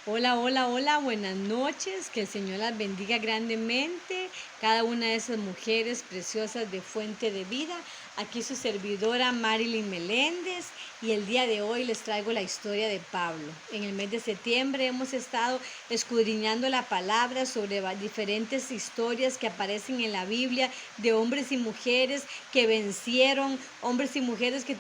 Hola, hola, hola, buenas noches, que el Señor las bendiga grandemente, cada una de esas mujeres preciosas de Fuente de Vida. Aquí su servidora Marilyn Meléndez y el día de hoy les traigo la historia de Pablo. En el mes de septiembre hemos estado escudriñando la palabra sobre diferentes historias que aparecen en la Biblia de hombres y mujeres que vencieron, hombres y mujeres que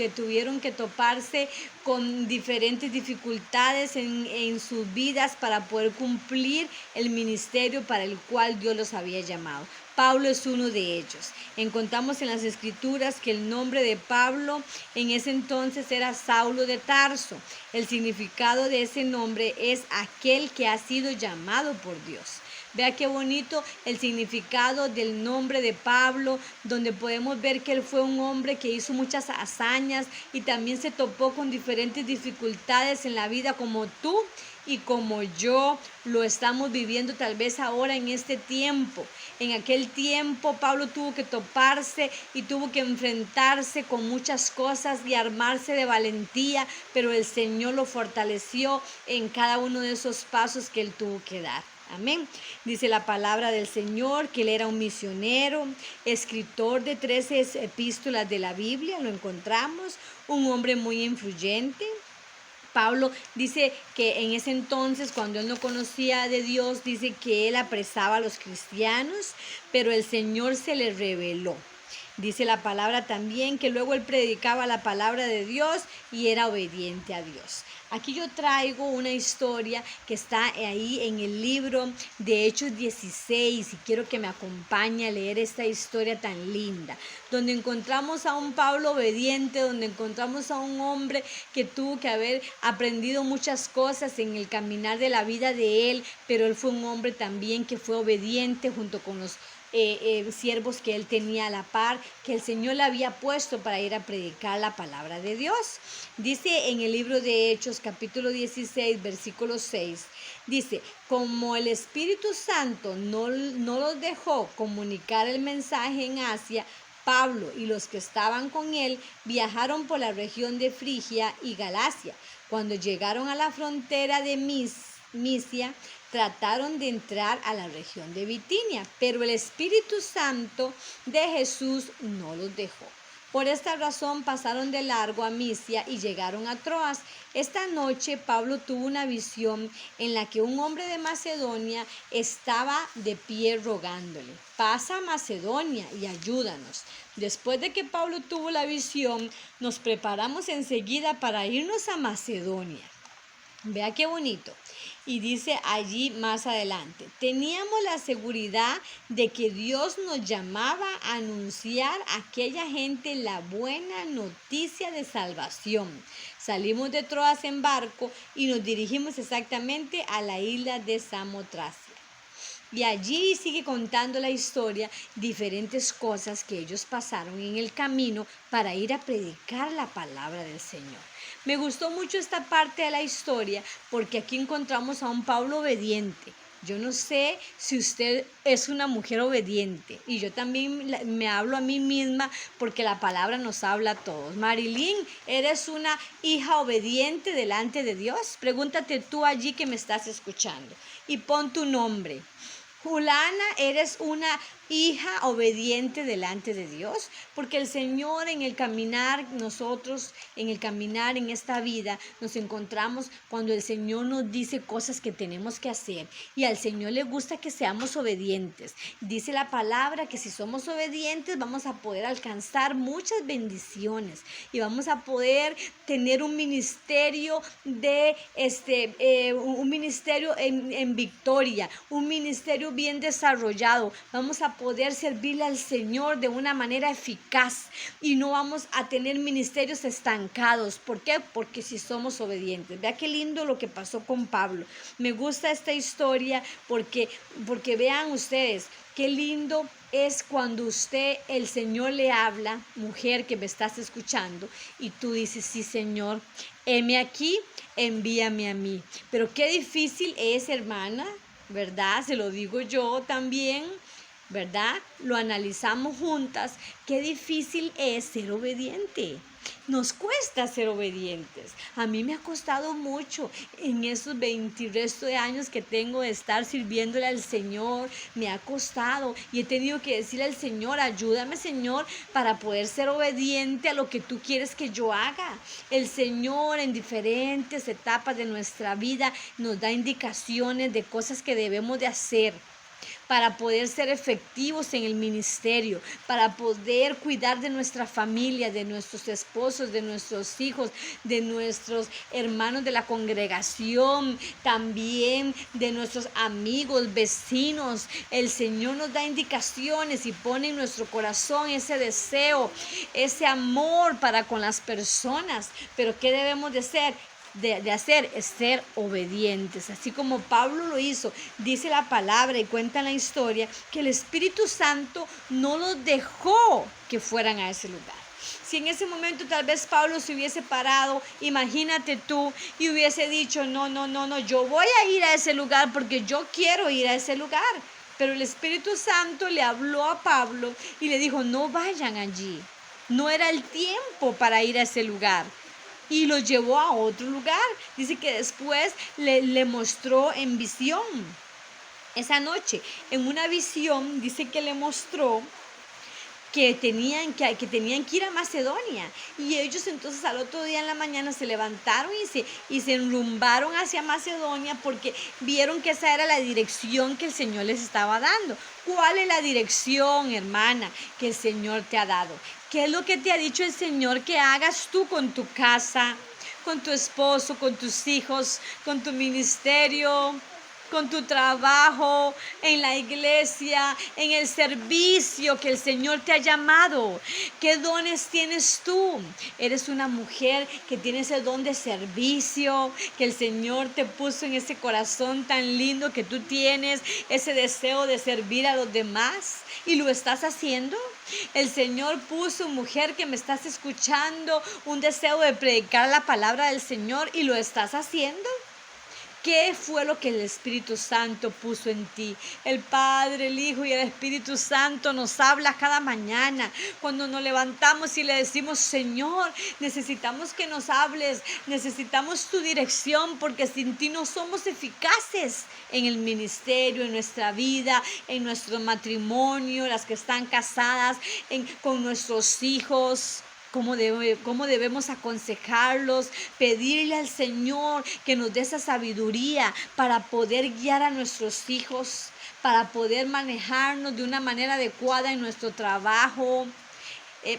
tuvieron que toparse con diferentes dificultades en sus vidas para poder cumplir el ministerio para el cual Dios los había llamado. Pablo es uno de ellos. Encontramos en las escrituras que el nombre de Pablo en ese entonces era Saulo de Tarso. El significado de ese nombre es aquel que ha sido llamado por Dios. Vea qué bonito el significado del nombre de Pablo, donde podemos ver que él fue un hombre que hizo muchas hazañas y también se topó con diferentes dificultades en la vida como tú y como yo lo estamos viviendo tal vez ahora en este tiempo. En aquel tiempo Pablo tuvo que toparse y tuvo que enfrentarse con muchas cosas y armarse de valentía, pero el Señor lo fortaleció en cada uno de esos pasos que él tuvo que dar. Amén. Dice la palabra del Señor que él era un misionero, escritor de 13 epístolas de la Biblia, lo encontramos, un hombre muy influyente. Pablo dice que en ese entonces, cuando él no conocía de Dios, dice que él apresaba a los cristianos, pero el Señor se le reveló. Dice la palabra también que luego él predicaba la palabra de Dios y era obediente a Dios. Aquí yo traigo una historia que está ahí en el libro de Hechos 16 y quiero que me acompañe a leer esta historia tan linda, donde encontramos a un Pablo obediente, donde encontramos a un hombre que tuvo que haber aprendido muchas cosas en el caminar de la vida de él, pero él fue un hombre también que fue obediente junto con los siervos que él tenía a la par, que el Señor le había puesto para ir a predicar la palabra de Dios. Dice en el libro de Hechos capítulo 16 versículo 6, dice, como el Espíritu Santo no los dejó comunicar el mensaje en Asia, Pablo y los que estaban con él viajaron por la región de Frigia y Galacia. Cuando llegaron a la frontera de Misia, trataron de entrar a la región de Bitinia, pero el Espíritu Santo de Jesús no los dejó. Por esta razón pasaron de largo a Misia y llegaron a Troas. Esta noche Pablo tuvo una visión en la que un hombre de Macedonia estaba de pie rogándole, pasa a Macedonia y ayúdanos. Después de que Pablo tuvo la visión, nos preparamos enseguida para irnos a Macedonia. Vea qué bonito. Y dice allí más adelante, teníamos la seguridad de que Dios nos llamaba a anunciar a aquella gente la buena noticia de salvación. Salimos de Troas en barco y nos dirigimos exactamente a la isla de Samotracia. Y allí sigue contando la historia, diferentes cosas que ellos pasaron en el camino para ir a predicar la palabra del Señor. Me gustó mucho esta parte de la historia porque aquí encontramos a un Pablo obediente. Yo no sé si usted es una mujer obediente y yo también me hablo a mí misma porque la palabra nos habla a todos. Marilyn, ¿eres una hija obediente delante de Dios? Pregúntate tú allí que me estás escuchando y pon tu nombre. Julana, ¿eres una hija obediente delante de Dios? Porque el Señor en el caminar, nosotros en el caminar en esta vida, nos encontramos cuando el Señor nos dice cosas que tenemos que hacer y al Señor le gusta que seamos obedientes. Dice la palabra que si somos obedientes vamos a poder alcanzar muchas bendiciones y vamos a poder tener un ministerio un ministerio en victoria, un ministerio bien desarrollado. Vamos a poder servirle al Señor de una manera eficaz y no vamos a tener ministerios estancados. ¿Por qué? Porque si somos obedientes. Vea qué lindo lo que pasó con Pablo. Me gusta esta historia porque vean ustedes qué lindo es cuando el Señor le habla, mujer que me estás escuchando, y tú dices, sí, Señor, heme aquí, envíame a mí. Pero qué difícil es, hermana, ¿verdad? Se lo digo yo también, ¿verdad? Lo analizamos juntas. Qué difícil es ser obediente. Nos cuesta ser obedientes. A mí me ha costado mucho en esos 20 y resto de años que tengo de estar sirviéndole al Señor. Me ha costado y he tenido que decirle al Señor, ayúdame, Señor, para poder ser obediente a lo que tú quieres que yo haga. El Señor en diferentes etapas de nuestra vida nos da indicaciones de cosas que debemos de hacer para poder ser efectivos en el ministerio, para poder cuidar de nuestra familia, de nuestros esposos, de nuestros hijos, de nuestros hermanos de la congregación, también de nuestros amigos, vecinos. El Señor nos da indicaciones y pone en nuestro corazón ese deseo, ese amor para con las personas. Pero ¿qué debemos de hacer? De hacer es ser obedientes, así como Pablo lo hizo. Dice la palabra y cuenta la historia que el Espíritu Santo no los dejó que fueran a ese lugar. Si en ese momento tal vez Pablo se hubiese parado, imagínate tú, y hubiese dicho, no, yo voy a ir a ese lugar porque yo quiero ir a ese lugar. Pero el Espíritu Santo le habló a Pablo y le dijo, no vayan allí. No era el tiempo para ir a ese lugar. Y lo llevó a otro lugar. Dice que después le mostró en visión. Esa noche, en una visión, dice que le mostró que tenían que ir a Macedonia. Y ellos entonces al otro día en la mañana se levantaron y se enrumbaron hacia Macedonia porque vieron que esa era la dirección que el Señor les estaba dando. ¿Cuál es la dirección, hermana, que el Señor te ha dado? ¿Qué es lo que te ha dicho el Señor que hagas tú con tu casa, con tu esposo, con tus hijos, con tu ministerio, con tu trabajo, en la iglesia, en el servicio que el Señor te ha llamado? ¿Qué dones tienes tú? Eres una mujer que tiene ese don de servicio, que el Señor te puso en ese corazón tan lindo que tú tienes, ese deseo de servir a los demás, y lo estás haciendo. El Señor puso, mujer que me estás escuchando, un deseo de predicar la palabra del Señor, y lo estás haciendo. ¿Qué fue lo que el Espíritu Santo puso en ti? El Padre, el Hijo y el Espíritu Santo nos habla cada mañana cuando nos levantamos y le decimos, Señor, necesitamos que nos hables, necesitamos tu dirección porque sin ti no somos eficaces en el ministerio, en nuestra vida, en nuestro matrimonio, las que están casadas, con nuestros hijos. Cómo debemos aconsejarlos, pedirle al Señor que nos dé esa sabiduría para poder guiar a nuestros hijos, para poder manejarnos de una manera adecuada en nuestro trabajo,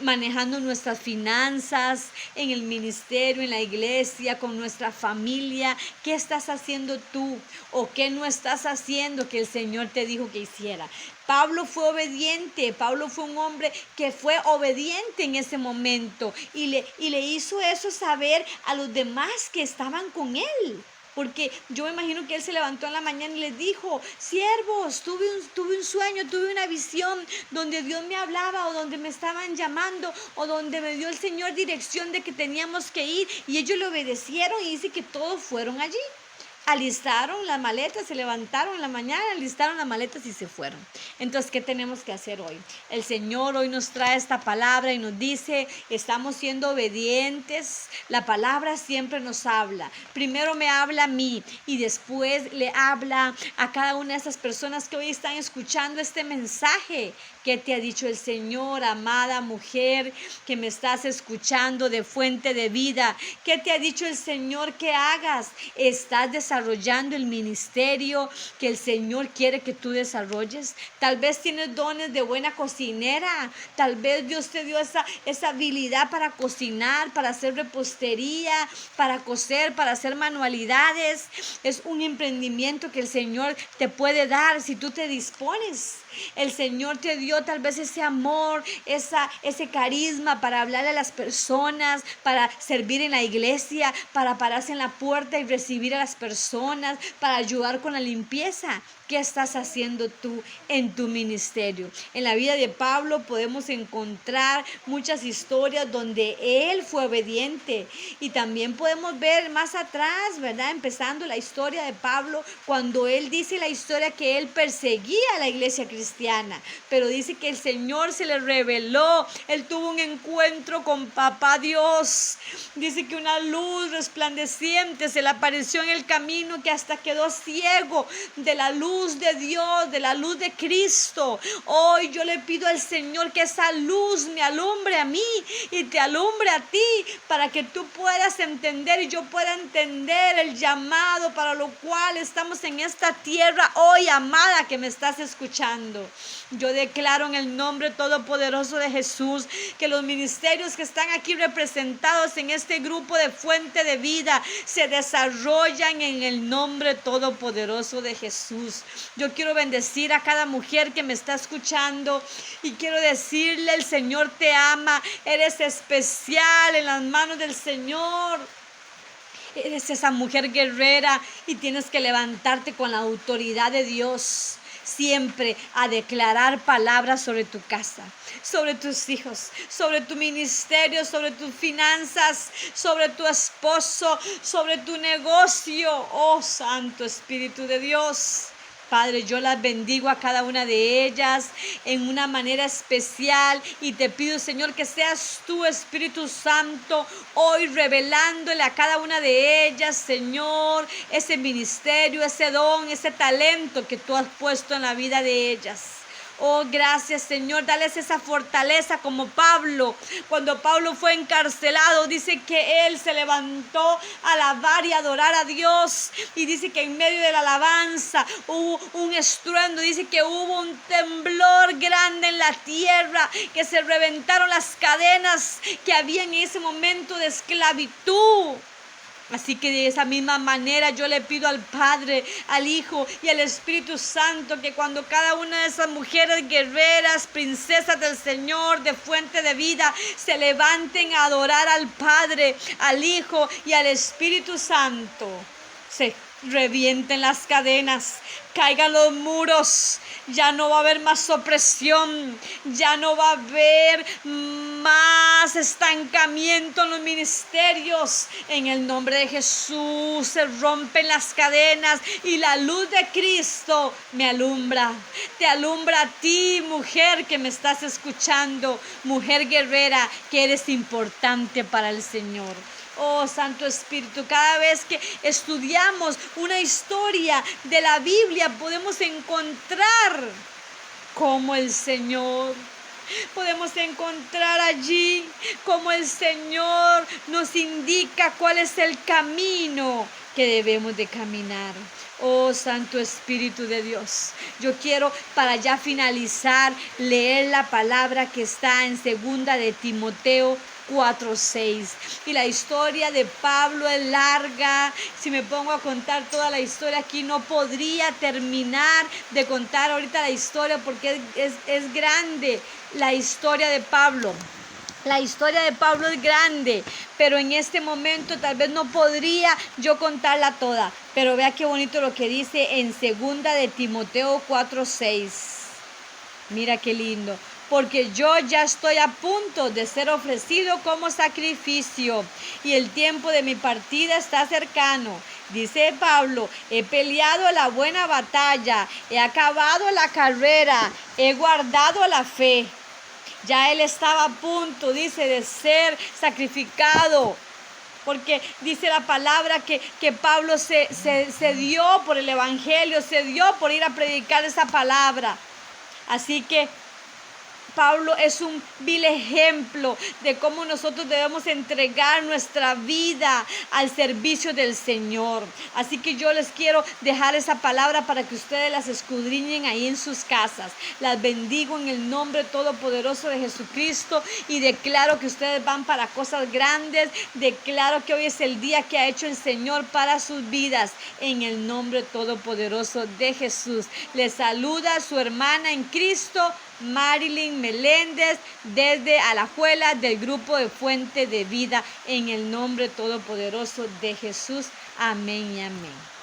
manejando nuestras finanzas, en el ministerio, en la iglesia, con nuestra familia. ¿Qué estás haciendo tú o qué no estás haciendo que el Señor te dijo que hiciera? Pablo fue obediente, Pablo fue un hombre que fue obediente en ese momento y le hizo eso saber a los demás que estaban con él. Porque yo me imagino que él se levantó en la mañana y les dijo, siervos, tuve un sueño, tuve una visión donde Dios me hablaba o donde me estaban llamando o donde me dio el Señor dirección de que teníamos que ir. Y ellos le obedecieron y dice que todos fueron allí. Alistaron las maletas, se levantaron en la mañana, alistaron las maletas y se fueron. Entonces, ¿qué tenemos que hacer hoy? El Señor hoy nos trae esta palabra y nos dice, estamos siendo obedientes. La palabra siempre nos habla. Primero me habla a mí y después le habla a cada una de esas personas que hoy están escuchando este mensaje. ¿Qué te ha dicho el Señor, amada mujer, que me estás escuchando de Fuente de Vida? ¿Qué te ha dicho el Señor que hagas? ¿Estás desarrollando el ministerio que el Señor quiere que tú desarrolles? Tal vez tienes dones de buena cocinera. Tal vez Dios te dio esa habilidad para cocinar, para hacer repostería, para coser, para hacer manualidades. Es un emprendimiento que el Señor te puede dar si tú te dispones. El Señor te dio tal vez ese amor, ese carisma para hablar a las personas, para servir en la iglesia, para pararse en la puerta y recibir a las personas. personas, para ayudar con la limpieza. ¿Qué estás haciendo tú en tu ministerio? En la vida de Pablo podemos encontrar muchas historias donde él fue obediente, y también podemos ver más atrás, ¿verdad? Empezando la historia de Pablo, cuando él dice la historia que él perseguía a la iglesia cristiana, pero dice que el Señor se le reveló, él tuvo un encuentro con Papá Dios. Dice que una luz resplandeciente se le apareció en el camino, que hasta quedó ciego de la luz de Dios, de la luz de Cristo. Hoy yo le pido al Señor que esa luz me alumbre a mí y te alumbre a ti, para que tú puedas entender y yo pueda entender el llamado para lo cual estamos en esta tierra hoy, amada, que me estás escuchando. Yo declaro en el nombre todopoderoso de Jesús que los ministerios que están aquí representados en este grupo de Fuente de Vida se desarrollan en el nombre todopoderoso de Jesús. Yo quiero bendecir a cada mujer que me está escuchando y quiero decirle: el Señor te ama, eres especial en las manos del Señor. Eres esa mujer guerrera y tienes que levantarte con la autoridad de Dios, siempre a declarar palabras sobre tu casa, sobre tus hijos, sobre tu ministerio, sobre tus finanzas, sobre tu esposo, sobre tu negocio. Oh, Santo Espíritu de Dios. Padre, yo las bendigo a cada una de ellas en una manera especial, y te pido, Señor, que seas tú, Espíritu Santo, hoy revelándole a cada una de ellas, Señor, ese ministerio, ese don, ese talento que tú has puesto en la vida de ellas. Oh, gracias, Señor, dales esa fortaleza como Pablo. Cuando Pablo fue encarcelado, dice que él se levantó a alabar y adorar a Dios, y dice que en medio de la alabanza hubo un estruendo, dice que hubo un temblor grande en la tierra, que se reventaron las cadenas que había en ese momento de esclavitud. Así que de esa misma manera yo le pido al Padre, al Hijo y al Espíritu Santo que cuando cada una de esas mujeres guerreras, princesas del Señor, de Fuente de Vida, se levanten a adorar al Padre, al Hijo y al Espíritu Santo, se revienten las cadenas, caigan los muros, ya no va a haber más opresión, ya no va a haber más estancamiento en los ministerios. En el nombre de Jesús se rompen las cadenas y la luz de Cristo me alumbra. Te alumbra a ti, mujer que me estás escuchando, mujer guerrera, que eres importante para el Señor. Oh, Santo Espíritu, cada vez que estudiamos una historia de la Biblia podemos encontrar cómo el Señor, podemos encontrar allí cómo el Señor nos indica cuál es el camino que debemos de caminar. Oh, Santo Espíritu de Dios, yo quiero, para ya finalizar, leer la palabra que está en 2 de Timoteo 4:6. Y la historia de Pablo es larga. Si me pongo a contar toda la historia aquí, no podría terminar de contar ahorita la historia, porque es grande la historia de Pablo. La historia de Pablo es grande, pero en este momento tal vez no podría yo contarla toda. Pero vea qué bonito lo que dice en 2 de Timoteo 4:6. Mira qué lindo. Porque yo ya estoy a punto de ser ofrecido como sacrificio, y el tiempo de mi partida está cercano. Dice Pablo: he peleado la buena batalla, he acabado la carrera, he guardado la fe. Ya él estaba a punto, dice, de ser sacrificado, porque dice la palabra que Pablo se dio por el evangelio, se dio por ir a predicar esa palabra. Así que Pablo es un vil ejemplo de cómo nosotros debemos entregar nuestra vida al servicio del Señor. Así que yo les quiero dejar esa palabra para que ustedes las escudriñen ahí en sus casas. Las bendigo en el nombre todopoderoso de Jesucristo y declaro que ustedes van para cosas grandes. Declaro que hoy es el día que ha hecho el Señor para sus vidas, en el nombre todopoderoso de Jesús. Les saluda su hermana en Cristo, Marilyn Meléndez, desde Alajuela, del grupo de Fuente de Vida, en el nombre todopoderoso de Jesús. Amén y amén.